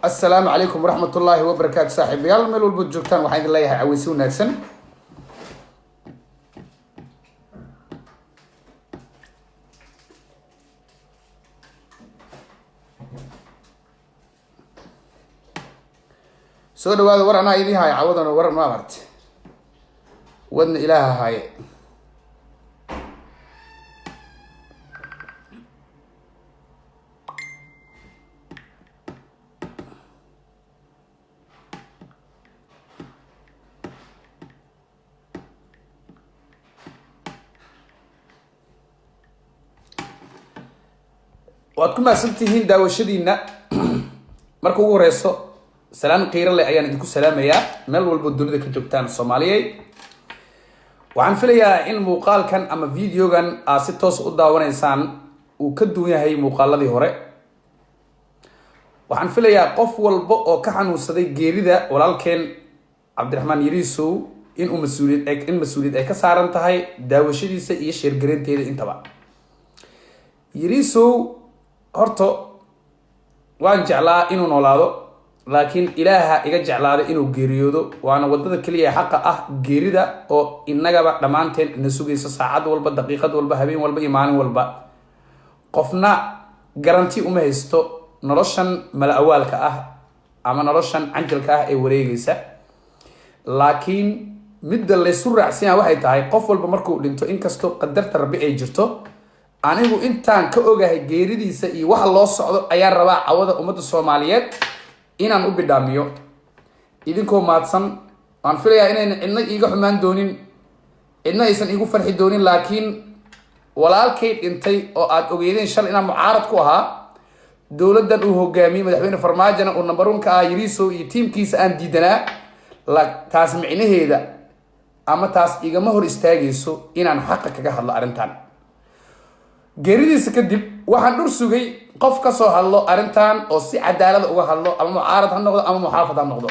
السلام عليكم ورحمة الله وبركاته صاحب يلا ملول بوجوكتان وحين الله يعويسون نفسن سؤال هذا ورنا إيدي هاي عوضنا ورنا ما مرت ودن إله هاي وأتكلم مع سنتين داوشدينا مركو ورئيسه سلام قير اللي أيان يدكو سلام يا مل والبدول ذيك الجبتان الصومالية وعن فيليا إن مقال كان أما فيديو كان ستوس قدا وانا إنسان وكدويا هي مقال ذي هراء وعن فيليا قف والبق كحن وصديق جيريدا ولكن عبد الرحمن يريسو إن مسؤولية كسارن تهاي داوشدي سيشير جرين تيد إنتبه يريسو horto waan jeclaa inuu noolaado laakiin ilaaha iga jeclaada inuu geeriyoodo waana wadada kaliya xaq ah geerida oo inagaba dhamaanteen ina sugayso saacad walba daqiiqad walba habeen walba iyo maalin walba qofna garanti uma haysto noloshan mala awaalka ah ama noloshan anjalka ah ee wareegaysa laakiin midda la isu raacsan waxay tahay qof walba markuu dhinto inkastoo qadarta rabbi ay jirto anigu intaan ka ogahay geeridiisa iyo waxa loo socdo ayaan rabaa cawada ummadda Soomaaliyeed inaan u bidhaamiyo idinkoo maadsan aan filayaa inay cidna iiga xumaan doonin cidna aysan iigu farxi doonin laakiin walaalkay dhintay oo aad ogeydeen shal inaan mucaarad ku ahaa dawladdan uu hogaamiyay madaxweyne Farmaajana oo number 1 ka ah Yariso iyo teamkiisa aan diidanaa taas micnaheeda ama taas igama hor istaagayso inaan xaq kaga hadlo arintan geeridiisa kadib waxaan dhur sugay qof ka soo hadlo arintan oo si cadaalad uga hadlo ama mucaarad ha noqdo ama muxaafad ha noqdo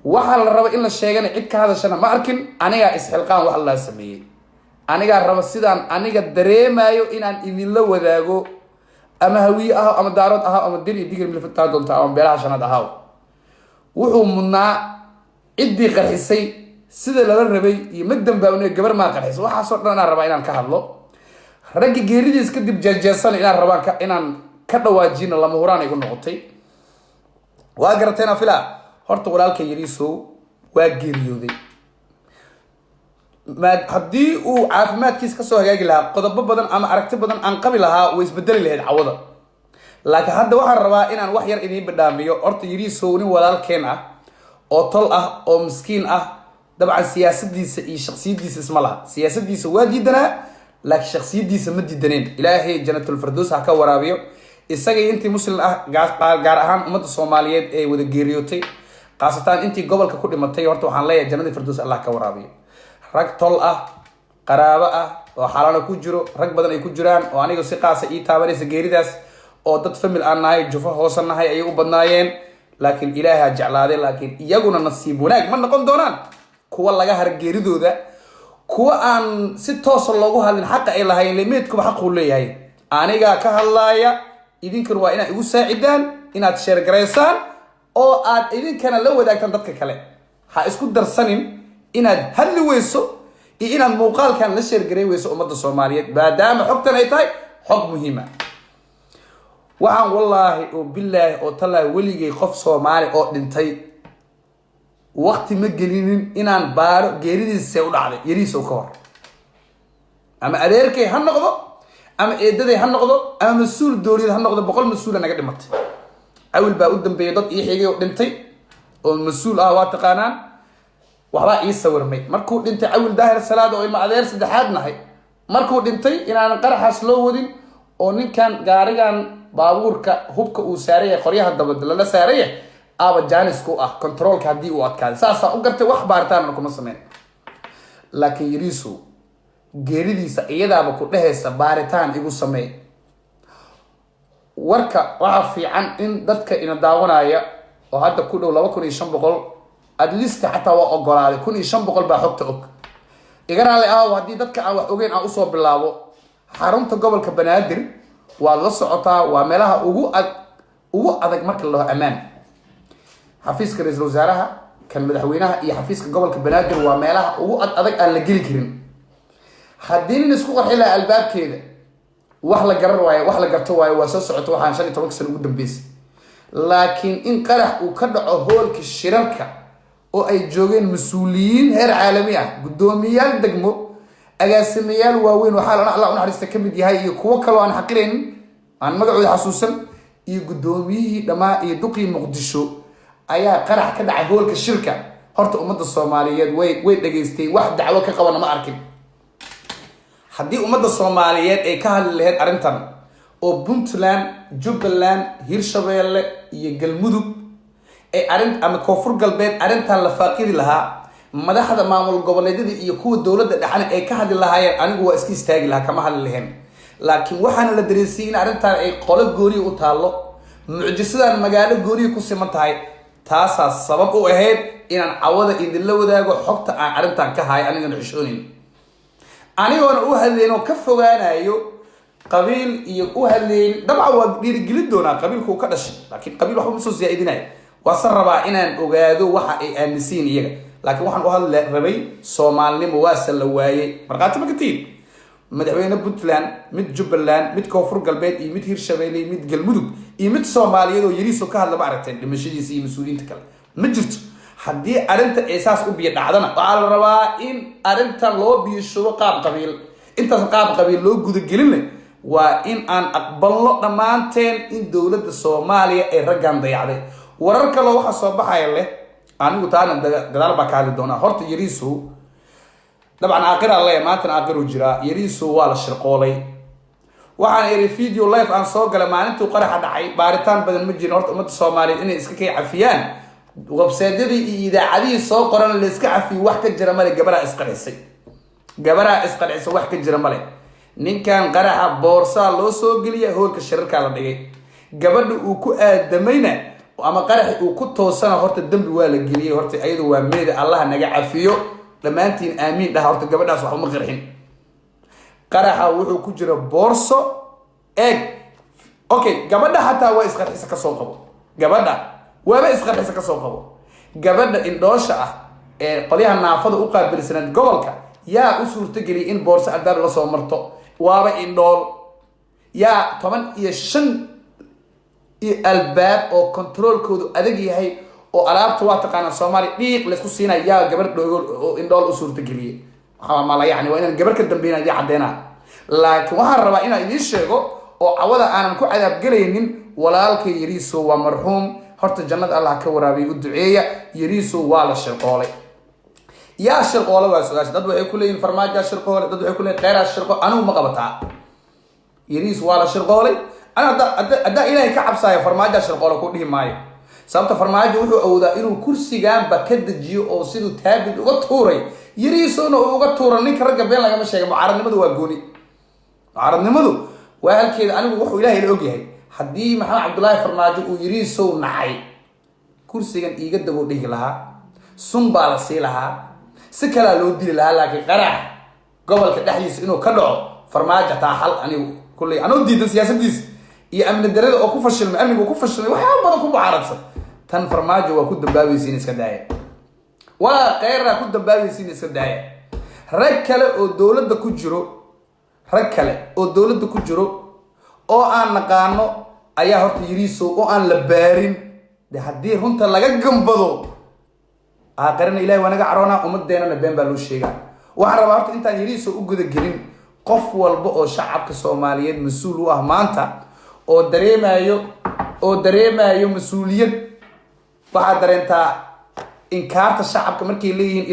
waxa la rabo in la sheegana cid ka hadashana ma arkin aniga isxilqaan wax la sameeyay aniga rabo sidaan aniga dareemayo inaan idin la wadaago ama hawiye ah ama daarad ah ama diri digir milfata doonta ama beelaha shanad ah wuxuu mudnaa cidii qarxisay sida la rabay iyo madan baa gabar ma qarxisay waxa soo dhan aan rabaa inaan ka hadlo ragga geeridiis kadib jaajaasan inaan ka dhawaajino lama huraan igu noqotay waa garateena fila horta walaalka Yariso waa geeriyooday haddii uu caafimaadkiisa ka soo hagaagi lahaa qodobo badan ama aragti badan aan qabi lahaa way isbedeli lahayd cawada laakiin hadda waxaan rabaa inaan wax yar idin badhaamiyo horta Yariso nin walaalkeen ah oo tol ah oo miskiin ah dabcan siyaasadiisa iyo shakhsiyadiisa isma laha siyaasadiisa waa diidanaa laakiin shakhsiyadiisa ma diidaneen ilaahay jannatul firdaws ha ka waraabiyo isaga intii muslim ah gaar ahaan ummadda Soomaaliyeed ee wada geeriyootay qaasatan intii gobolka ku dhimatay horta waxaan leeyahay jannatul firdaws Allah ka waraabiyo rag tol ah qaraabo ah oo xalana ku jiro rag badan ay ku jiraan oo aniga si qaas ah ii taabanaysa geeridaas oo dad famil aan nahay jufo hoosanahay ay u badnaayeen laakiin ilaahay jeclaaday laakiin iyaguna nasiib wanaag ma noqon doonaan kuwa laga har geeridooda kuwa aan si toos loogu hadlin xaq ay lahayn leemeedkuba xaq u leeyahay aniga ka hadlaaya idinkan waa inaad igu saacidaan inaad share gareysaan oo aad idinkana la wadaagtaan dadka kale ha isku darsanin inaad hadli weyso iyo inaad muuqaalkan la share gareey weyso ummadda Soomaaliyeed maadaama xogtan ay tahay xog muhiim ah waxaan wallahi oo billahi oo talaa waligay qof Soomaali oo dhintay waqti ma gelinin inaan baaro geeridiisa u dhacday Yariso ka hor ama adeerkay ha noqdo ama eedaday ha noqdo ama mas'uul dawlad ha noqdo boqol mas'uul naga dhimatay awil baa u dambeeyay dad ii xigay oo dhintay oo mas'uul ah waa taqaanaan waxba ii sawirmay markuu dhintay awil daahir salaad oo ima adeer saddexaad nahay markuu dhintay inaan qaraxas loo wadin oo ninkan gaarigan baabuurka hubka uu saaray qoryaha dabada la saaray aba jaanisku ah controlka hadii uu adkaado saasa u gartay wax baaritaan kuma sameyn laakiin Yariso geeridiisa iyadaaba ku dhahaysa baaritaan igu sameey warka waxa fiican in dadka ina daawanaya oo hadda ku dhow 2500 at least xataa waa ogolaaday 1500 baa xogta og igaraale hadii dadka aan wax ogeyn aan u soo bilaabo xarunta gobolka Banaadir waa la socotaa waa meelaha ugu adag marka loo amaan xafiiska ra'iisul wasaaraha kan madaxweynaha iyo xafiiska gobolka banaadir waa meelaha ugu adag aan la geli karin haddii nin isku qarxi lahaa albaabkeeda wax la garan waayo wax la garto waayo waa soo socoto waxaan 15 sano ugu dambeysay laakiin in qarax uu ka dhaco hoolka shirarka oo ay joogeen mas'uuliyiin heer caalami ah gudoomiyaal degmo agaasimayaal waaweyn waxa Allah u naxariista kamid yahay iyo kuwa kale oo aan xaqireen aan magacooda xasuusan iyo gudoomiyihii dhamaa iyo duqii muqdisho ayaa qarax ka dhacay hoolka shirka horta ummadda Soomaaliyeed way dhageystay wax dacwo ka qaban ma arkin haddii ummadda Soomaaliyeed ay ka hadli lahayd arrintan oo Puntland Jubbaland Hirshabeelle iyo Galmudug ay arrin ama Koonfur Galbeed arrintan la faaqidi lahaa madaxda maamul goboleedyada iyo kuwa dawladda dhaxan ay ka hadli lahaayeen anigu waa iska istaagi lahaa kama hadli lahayn laakiin waxaan la dareesay in arrintan ay qolo goori u taalo mucjisadan magaalo goori ku siman tahay taasaa sabab u ahayd inaan cawada idin la wadaago xogta aan arrintan ka haay aniga xishoonin anigoona u hadlayno ka fogaanayo qabiil iyo u hadlayn dabcan waa dhiirigelin doonaa qabiilku ka dhashay laakiin qabiil waxba ma soo siyaadinay waa rabaa inaan ogaado waxa ay aaminsan iyaga laakiin waxaan u hadlay rabay Soomaalnimo waa la waayay marqaati ma katiin madaxweyne Puntland mid Jubbaland mid Koonfur Galbeed iyo mid Hirshabeelle mid Galmudug iyo mid Soomaaliyeed oo yariiso ka hadlaba aragteen dhimashadiisa iyo mas'uuliyiinta kale ma jirto haddii arrinta eesaas u biyo dhacdana waxaa la rabaa in arrintan loo biisho qaab qabiil intaas qaab qabiil loo guda gelin waa in aan aqbalno dhamaanteen in dawladda Soomaaliya ay raggan dayacday warar kale waxa soo baxaya leh anigu taana gadaal baa ka hadli doonaa horta yariiso dabcan aakhir alle maanta aakhir u jira yariiso waa la shirqoolay waxaan iri video live aan soo galay maalintii qaraxa dhacay baaritaan badan ma jirin horta ummadda Soomaaliyeed inay iska kay cafiyaan website-yadii iyo idaacadihii soo qoran la iska cafiyo wax ka jira male gabadha isqarxisay wax ka jira male ninkan qaraxa boorsa loo soo geliyay hoolka shirarka la dhigay gabadha uu ku aadamayna ama qaraxi uu ku toosana horta dambi waa la geliyay horta ayadu waa meeda Allah naga cafiyo dhamaantiin aamiin dhaha horta gabadhaas wax uma qarxin qaraxa wuxuu ku jira boorso okay gabadha hataa waa isqarxisa ka soo qabo gabadha waaba isqarxisa ka soo qabo gabadha indhoosha ah ee qoliyaha naafada u qaabilsan gobolka yaa u suurta geliyay in boorso albaab la soo marto waaba indhool yaa 15 iyo albaab oo controlkoodu adag yahay oo alaabta waa taqaana Soomaali dhiiq la isku siinay yaa gabar dhoogol oo indhool u suurta geliyay waxa ma la yaani waa inaan gabar ka dambeeyay cadeena laakiin waxaan rabaa inaan idin sheego oo cawada aanan ku cadaab galaynin walaalkay yariiso waa marxuum horta jannada Allah ka waraabiyo u duceeya yariiso waa la shirqoolay yaa shirqoolay waa su'aasha dad waxay ku leeyihiin farmaajo shirqoolay dad waxay ku leeyihiin khayraad shirqoolay anigu ma qabataa yariis waa la shirqoolay ana hadda ilaahay ka cabsaayo farmaajo shirqoolay ku dhihi maayo sababta farmaajo wuxuu awoodaa inuu kursigan ba ka dajiyo oo sidoo taabid uga tuuray yariisona uu uga tuuray ninka ragga been lagama sheegay mucaaradnimadu waa gooni mucaaradnimadu waa halkeeda anigu wuxuu ilaahay la og yahay haddii maxamed cabdullaahi farmaajo uu yariisow nacay kursigan iiga dabo dhihi lahaa sun baa la sii lahaa si kalaa loo dili lahaa laakiin qarax gobolka dhexdiisa inuu ka dhaco farmaajo taa hal anigu kulley anoo diidan siyaasadiisa iyo amni darada oo ku fashilmay amnigu ku fashilmay waxyaabo badan ku mucaaradsan tan farmaajo waa ku dambaabaysiin iska daaya waa khayra ku dambaabaysiin iska daaya rag kale oo dawladda ku jiro oo aan naqaano ayaa horta yariiso oo aan la baarin de haddii runta laga gambado aakhirna ilaahay waa naga caroona ummadeena been baa loo sheegaa waxaan rabaa horta intaan yariiso u guda gelin qof walba oo shacabka Soomaaliyeed mas'uul u ah maanta oo dareemayo mas'uuliyad waxa dareentaa inkaarta shacabka markay leeyihiin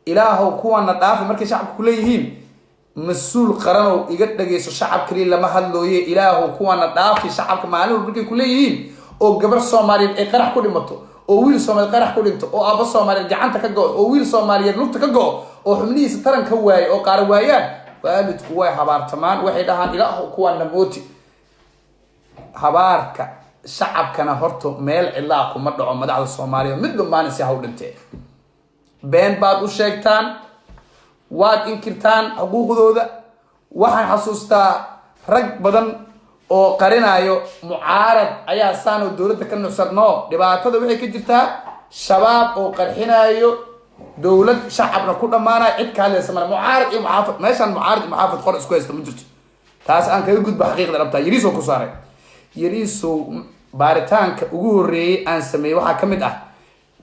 ilaahow kuwana dhaafi markay shacabku leeyihiin mas'uul qaran oo iga dhageyso shacab kaliya lama hadlooye ilaahow kuwana dhaafi shacabka maalin walba markay ku leeyihiin oo gabar Soomaaliyeed ay qarax ku dhimato oo wiil Soomaaliyeed qarax ku dhinto oo aba Soomaaliyeed gacanta ka go'o oo wiil Soomaaliyeed lugta ka go'o oo xubnihiisa taran ka waayay oo qaar waayaan waalidku way habaartamaan waxay dhahaan ilaahow kuwana mooti habaarka shacabkana horto meel cidla kuma dhaco madaxda Soomaaliya mid dhammaan si haw dhintay been baad u sheegtaan waad inkirtaan xuquuqdooda waxaan xasuustaa rag badan oo qarinayo mucaarad ayaa saano dowladda ka nuxsadno dhibaatada waxay ka jirtaa shabaab oo qarxinayo dowlad shacabna ku dhamaanay cid kale samar mucaarad iyo muxaafid meeshan mucaarad iyo muxaafid qor isku haysta ma jirto taas aan kaga gudba xaqiiqda dhabta yariiso ku saaray yariiso baaritaanka ugu horeeyay aan sameeyay waxa kamid ah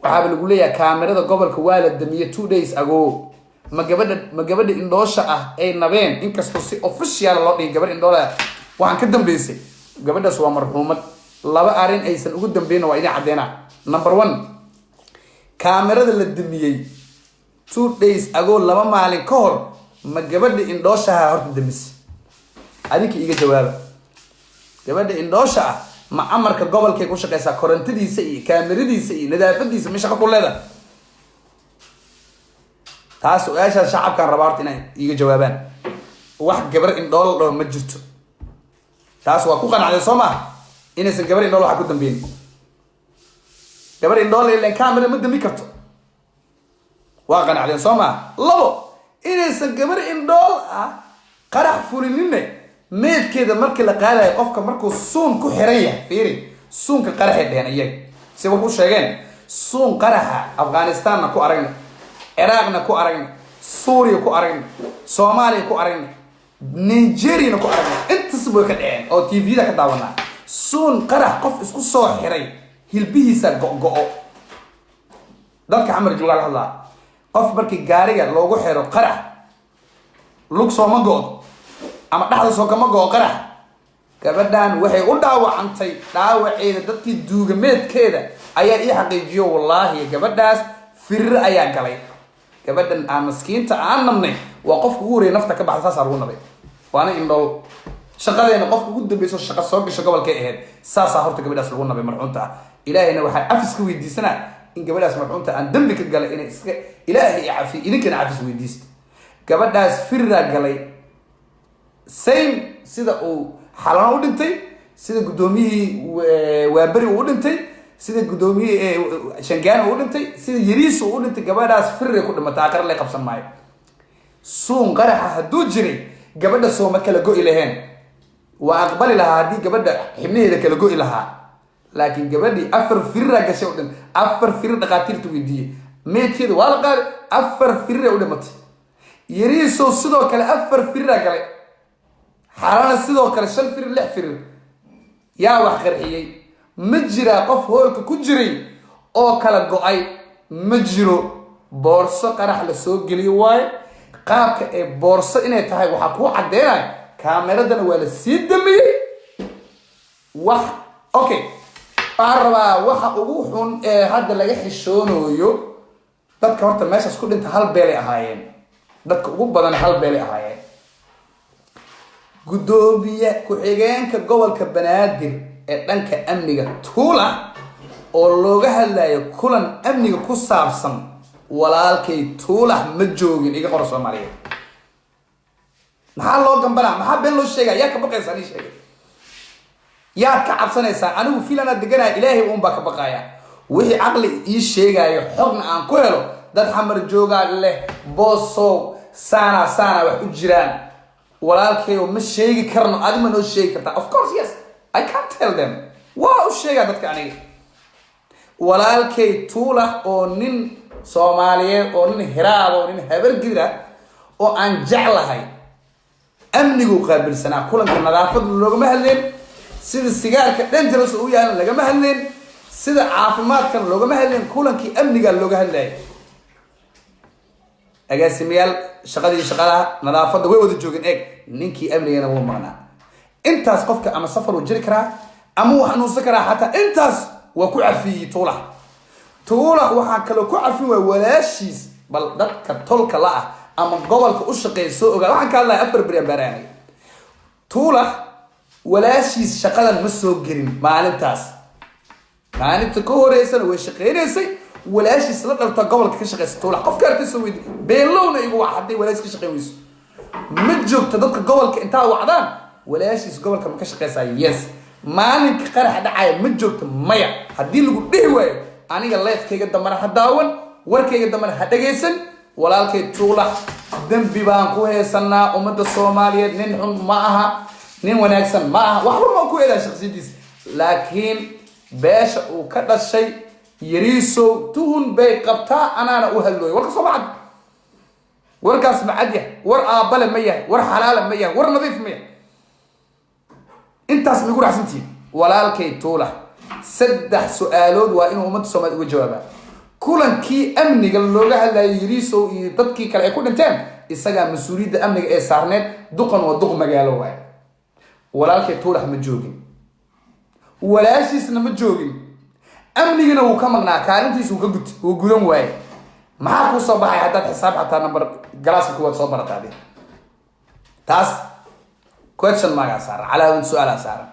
waxaa lagu leeyahay kaamirada gobolka waa la damiyay 2 days ago ma gabadha indhoosha ah ay nabeen inkastoo si official loo dhigay gabadha indhoola waxaan ka dambeysay gabadhaas waa marxuumad laba arin aysan ugu dambeeyna waa inay cadeena number 1 kaamirada la damiyay 2 days ago laba maalin ka hor ma gabadha indhoosha ah horta damis adinka iga jawaaba gabadha indhoosha ah ma amarka gobolkay ku shaqeysaa korantadiisa iyo kaamiradiisa iyo nadaafadiisa ma shaqo ku leedahay taas su'aasha shacabkan rabaa horta inay iga jawaabaan wax gabar indhool dhoo ma jirto taas waa ku qanacday Soomaa inaysan gabar indhool waxa ku dambeeyay gabar indhool ilaa kaamira ma dami karto waa qanacday Soomaa labo inaysan gabar indhool ah qarax fulinine meedkeeda markii la qaadayo qofka markuu suun ku xiran yahay fiiri suunka qaraxay dheen iyaga si wax u sheegeen suun qaraxa Afghanistan ku aragna Iraqna ku aragna Suuriya ku aragna Soomaaliya ku aragna Nigeria ku aragna intaas way ka dhaceen oo TV-da ka daawana suun qarax qof isku soo xiray hilbihiisa go'o dadka xamar jooga la hadlaa qof markii gaariga loogu xiro qarax lug soo ma go'o ama dhaxda soo kama go'o qarax gabadhan waxay u dhaawacantay dhaawaceeda dadkii duugameedkeeda ayaa ii xaqiijiyo wallahi gabadhaas firir ayaa galay gabadhan aan maskiinta aan nabnay waa qofka ugu horeeyay nafta ka baxda saas argu nabay waana indhool shaqadeena qofka ugu dambeeyay shaqo soo gasho gobolka aheed saas horta gabadhaas lagu nabay marxuunta ilaahayna waxa afis ku weydiisanaa in gabadhaas marxuunta aan dambi ka galay inay iska ilaahay cafi idinkana afis weydiisto gabadhaas firra galay same sida uu xalano u dhintay sida gudoomiyihii waa bari u dhintay sida gudoomiyihii Shangaan u dhintay sida Yariis u dhintay gabadhaas firre ku dhimatay aqar la qabsan maayo suun qaraxa haduu jiray gabadha soo ma kala go'i laheen waa aqbali lahaa hadii gabadha xibnaheeda kala go'i lahaa laakiin gabadhii afar firra gashay u dhintay afar firra dhaqaatiirtu weydiiyay meedkeeda waa la qaaday afar firre u dhimatay Yariis sidoo kale afar firra galay xalana sidoo kale 5 fir 6 fir yaa wax qarxiyay ma jira qof hoolka ku jiray oo kala go'ay ma jiro boorso qarax la soo geliyo waay qaabka ee boorso inay tahay waxa ku cadeynay kaameradana waa la sii damiyay wax okay arba waxa ugu xun ee hadda laga xishoonayo dadka horta meeshaas ku dhinta hal beel ay ahaayeen dadka ugu badan hal beel ay ahaayeen gudoomiye ku-xigeenka gobolka Banaadir ee dhanka amniga Tuula oo looga hadlayo kulan amniga ku saabsan walaalkay Tuula ma joogin iga qor Soomaaliyeed maxaa loo gambanaa maxaa been loo sheegay yaa ka baqaysan ii sheegay yaa ka cabsanaysa anigu filana deganaa ilaahay uun baa ka baqaya wixii aqli ii sheegayo xogna aan ku helo dad xamar jooga leh booso sana wax u jiraan walaalkay ma sheegi karno adima noo sheegi kartaa of course yes I can't tell them waa u sheega dadka aniga walaalkay Tuula oo nin Soomaaliyeed oo nin hiraab oo nin habar gidra oo aan jeclahay amnigu qaabilsanaa kulanka nadaafad loogama hadleen sida sigaarka dangerous uu yahay lagama hadleen sida caafimaadkan loogama hadleen kulankii amniga looga hadlayay agaasimayaal shaqada nadaafada way wada joogeen eeg ninkii amnigana wuu maqnaa intaas qofka ama safar uu jiri karaa ama uu xanuunsan karaa xataa intaas waa ku cafiyay Tuula waxa kale ku cafin waa walaashiis bal dadka tolka la ah ama gobolka u shaqeeyo ogaa waxaan ka hadlayaa afar bari baraanay Tuula walaashiis shaqadan ma soo gelin maalintaas maalinta ka horeysana way shaqeynaysay walaashiis la dhalta gobolka ka shaqeysa Tuula qofka arkiisa weyd beelowna igu wax haday walaashiis ka shaqeynayso ma joogto dadka gobolka inta wacdaan walaashiis gobolka ma ka shaqeysaa yes maalinka qarax dhacay ma joogto maya hadii lagu dhihi waayo aniga leefkayga damana ha daawan warkayga damana ha dhageysan walaalkay Tuula dambi baan ku heesanaa umada Soomaaliyeed nin xun ma aha nin wanaagsan ma aha waxba ma ku eedaa shakhsiyadiisa laakiin beesha uu ka dhashay yariisow tuhun bay qabtaa anaana u hadlooyo warka soo bacad warkaas macad yahay war aabale ma yahay war xalaala ma yahay war nadiif ma yahay intaas migu raxsantiin walaalkay tuula saddex su'aalood waa inuu ummadda Soomaaliyeed uga jawaabaa kulankii amniga looga hadlayay yariisow iyo dadkii kale ay ku dhinteen isaga mas'uuliyadda amniga ee saarneed duqan oo duq magaalo waay walaalkay tuula ma joogin walaashiisna ma joogin amnigana wuu ka maqnaa kaalintiisa wuu gudan waaye maxaa ku soo baxay haddaad xisaab xataa number galaaska kuwaad soo barataade taas question maagaa saaran calaamad su-aalaa saaran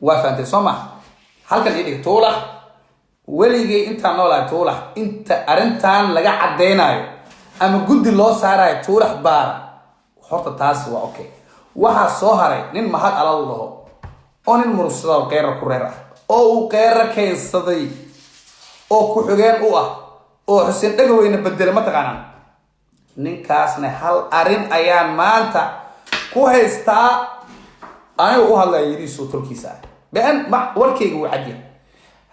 waa fahamtay soo maha halkan ii dhig tuula weligay intaan noolahay tuula inta arrintan laga caddaynayo ama guddi loo saarayo tuulax baara horta taas waa okay waxaa soo haray nin mahad alal dhaho oo nin mursado qeyra ku reer ah oo uu qeyra keensaday oo ku xigeen u ah oo xuseen dhagaweyna bedel ma taqaanaan ninkaasna hal arin ayaan maanta ku haystaa anigu u hadlaya yariisow tolkiisa been ma warkayga wuu cadiya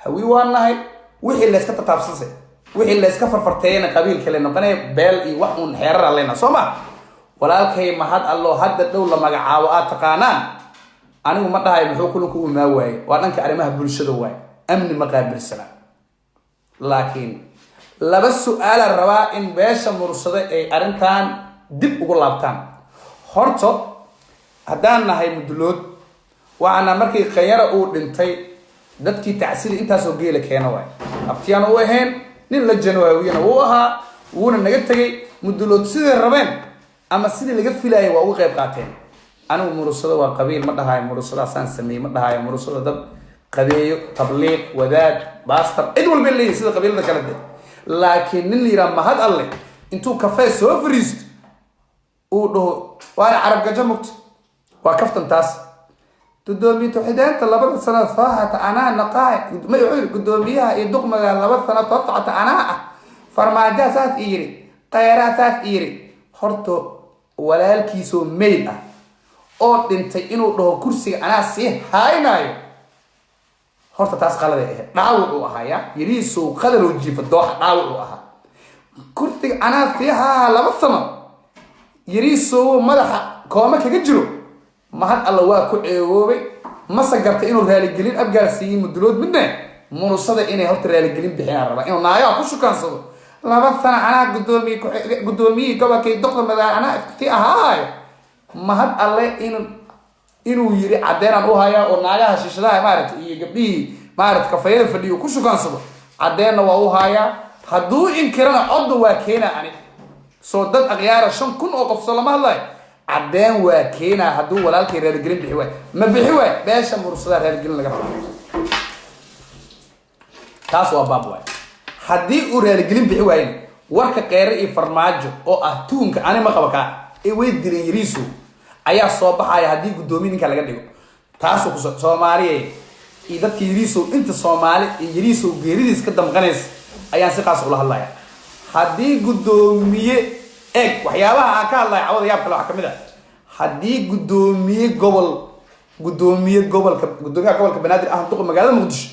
hawi waan nahay wixii la iska tataabsanse wixii la iska farfarteeyna qabiil kale noqonay beel iyo wax uun xeerar leena soo ma walaalkay mahad allo hadda dhow la magacaabo aad taqaanaan anigu ma dhahay muxuu kulanku u imaa waaye waa dhanka arrimaha bulshada waaye amni ma qaabilsana laakiin laba su'aal rabaa in beesha mursada ay arrintan dib ugu laabtaan horto haddaan nahay mudulood waxaana markii khayara uu dhintay dadkii tacsiil intaasoo geela keena waay abtiyaan u ahayn nin la janoawiyana wuu ahaa wuuna naga tegay mudulood sidii rabeen ama sidii laga filayay waa uga qayb qaateen anigu mursada waa qabiil ma dhahayo mursadaasaan sameeyey ma dhahayo mursada dad qadeeyo tabliiq wadaad baastar cid walba leeyahay sida qabiilada kala de laakiin nin la yidhaha mahad alle intuu kafee soo fariisto uu dhaho waana carab gajo mugta waa kaftan taas gudoomiye tawxiidaanta labada sano faahata anaa naqaay gudoomiyaha iyo duqmaga laba sano toobtacata anaa ah farmaajaha saas i yiri khayraa saas i yiri horto walaalkiisoo mayd ah oo dhintay inuu dhaho kursiga anaa sii haynaayo horta taas qaladay ahayd dhaawac uu ahaa ya yariisow qadaroo jiifa dooxa dhaawac uu ahaa kursiga anaa sii haa laba sano yariisow madaxa kooma kaga jiro mahad alla waa ku ceegoobay mase gartay inuu raaligelin abgaarsiiyey mudulood midne munusada inay horta raaligelin bixiyaan rabaa inuu naagaa ku shukaansado laba sano anaa gudoomiyihii gobolkay doqda madax anaa sii ahaayo mahad alle inuu yiri cadeynaan u hayaa oo naagaha shishadaha maaragtay iyo gabdhihii maaragtay kafayada fadhiyo ku shukaansado cadeenna waa u hayaa hadduu inkirana codda waa keenaa ani soo dad akhyaara 5,000 oo qof soo lama hadlayo cadeen waa keenaa hadduu walaalkay raaligelin bixi waay ma bixi waay beesha mursada raaligelin laga rabo taas waa baab waay haddii uu raaligelin bixi waayna warka qeyre iyo farmaajo oo ah tuunka ani ma qaba kaa ee way dileen yariisow ayaa soo baxaya haddii gudoomiye ninka laga dhigo taasoo ku Soomaaliya iyo dadka yariisow inta Soomaali iyo yariisow geeridiis ka damqanaysa ayaan si qaas ula hadlaya haddii gudoomiye eeg waxyaabaha aan ka hadlay cawada yaab kale waxa kamid ah haddii gudoomiyaha gobolka banaadir ah duq magaalada Muqdisho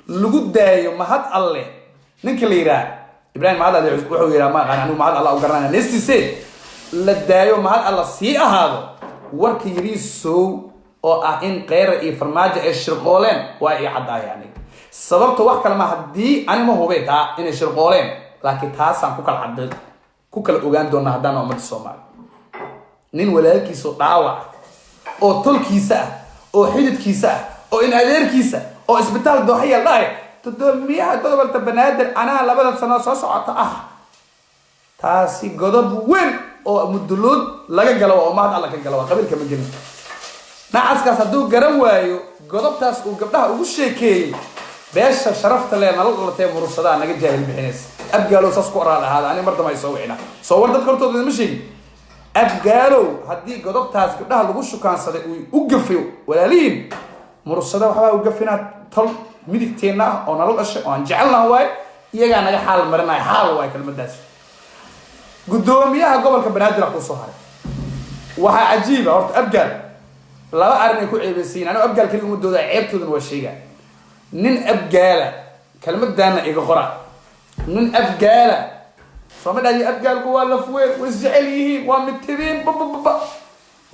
lagu daayo mahad alle ninka la yiraahdo Ibrahim mahad alle wuxuu yiraahdaa ma aqaan anigu mahad alle u garanaa neestiise la daayo mahad alle sii ahaado warka yariisow oo ah in qeyra iyo farmaajo ay shirqooleen waa ay caddahay aniga sababta wax kale ma haddii anima hubay taa inay shirqooleen laakiin taasaan ku kala ogaan doonaa haddaan ummadda Soomaali nin walaalkiisa dhaawac oo tolkiisa ah oo xididkiisa ah oo in adeerkiisa oo isbitaal dooxaya dhahay gudoomiyaha gobolka banaadir anaa labada sano soo socota ah taasi godob weyn oo mudulood laga galo oo mahad alla ka galo qabiilka ma gelin nacaskaas hadduu garan waayo godobtaas uu gabdhaha ugu sheekeeyey beesha sharafta leh nala dhalatay mursadaa naga jaahil bixinaysa abgaalow saas ku oraa lahaada ani mar dambe ay soo wicina soo war dadka hortooda ma sheegin abgaalow haddii godobtaas gabdhaha lagu shukaansaday uu u gafayo walaalihiin mursada waxbaa u gafinaa tol midigteenna ah oo nala dhashay oo aan jecelnaha waaye iyagaa naga xaal marinaya xaal waaye kelmadaas gudoomiyaha gobolka banaadir ku soo haray waxaa cajiiba horta abgaal laba arin ay ku ceebeysiin aniga abgaal kaliya uma dooda ceebtoodan waa sheega nin abgaala kalmadana iga qora nin abgaala soo ma dhahay abgaalku waa la fuween way jecel yihiin waa mitidin baba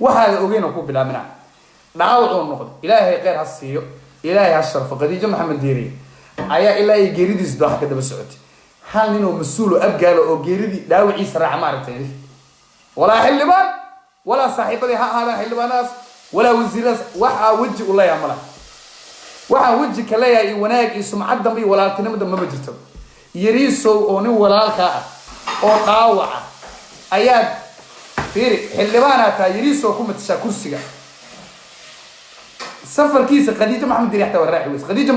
waxa ogeyn oo ku bilaabina dhaawac oo noqdo ilaahay qeyr ha siiyo ilaahay ha sharfo qadiijo maxamed diiri ayaa ilaahay geeridiis doox ka daba socotay hal nin oo mas'uul oo abgaal oo geeridii dhaawaciisa raac ma aragtay wala xilibaan wala saaxiibadii ha ahaadaan xildhibaanaas ولا وزير وحا وجه ولا يعمله وحا وجه كلايا يوناك يسمع دمي ولا تنمد ما بجرتو يريسو أو نو ولا الكا أو قاوعة أياد فيري حلبانا تا يريسو كم تشاكرسيا سفر كيس خديجة محمد ريحته والراعي خديجة